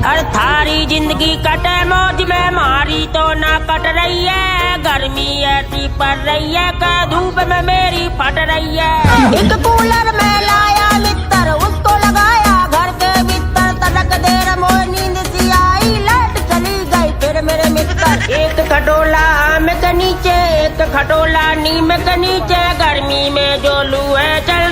अरे थारी जिंदगी कटे मौज में, मारी तो ना कट रही है। गर्मी ऐसी पड़ रही है कि धूप में मेरी फट रही है। एक कूलर में लाया मित्र, उसको लगाया घर के भीतर। तड़क देर मोर नींद सी आई, लाइट चली गई फिर मेरे मित्र। एक खटोला आम के नीचे, एक खटोला नीम के नीचे। गर्मी में जो लू है चल